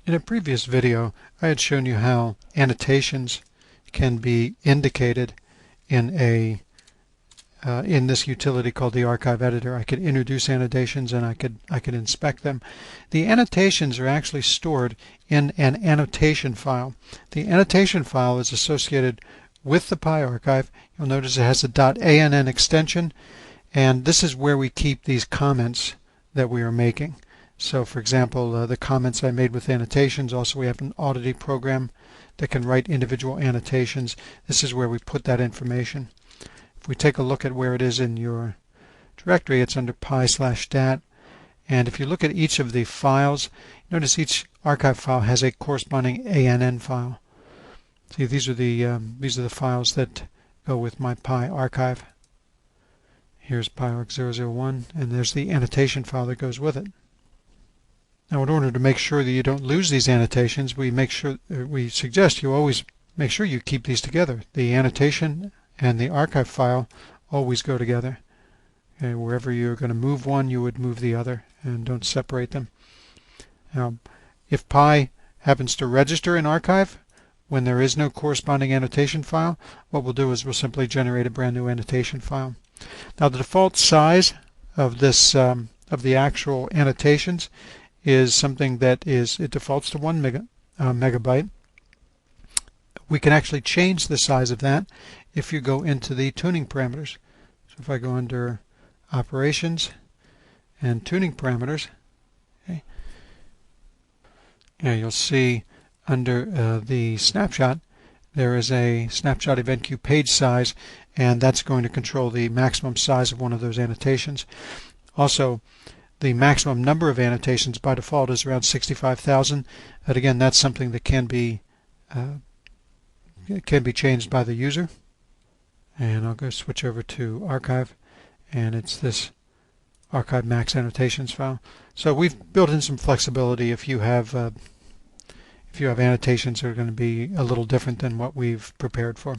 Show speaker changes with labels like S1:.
S1: In a previous video, I had shown you how annotations can be indicated in this utility called the Archive Editor. I could introduce annotations and I could inspect them. The annotations are actually stored in an annotation file. The annotation file is associated with the PyArchive. You'll notice it has a .ann extension, and this is where we keep these comments that we are making. So for example, the comments I made with annotations. Also, we have an Audity program that can write individual annotations. This is where we put that information. If we take a look at where it is in your directory, it's under py/stat. And if you look at each of the files, notice each archive file has a corresponding ANN file. See, these are the files that go with my PyArchive. Here's PyArch001, and there's the annotation file that goes with it. Now, in order to make sure that you don't lose these annotations, we suggest you always make sure you keep these together. The annotation and the archive file always go together. Okay, wherever you're going to move one, you would move the other, and don't separate them. Now, if Py happens to register an archive when there is no corresponding annotation file, what we'll do is we'll simply generate a brand new annotation file. Now, the default size of this of the actual annotations is something that it defaults to 1 megabyte. We can actually change the size of that if you go into the tuning parameters. So if I go under Operations and Tuning Parameters, okay, you'll see under the snapshot there is a snapshot event queue page size, and that's going to control the maximum size of one of those annotations. Also, the maximum number of annotations by default is around 65,000. But again, that's something that can be changed by the user. And I'll go switch over to Archive, and it's this Archive Max Annotations file. So we've built in some flexibility if you have annotations that are going to be a little different than what we've prepared for.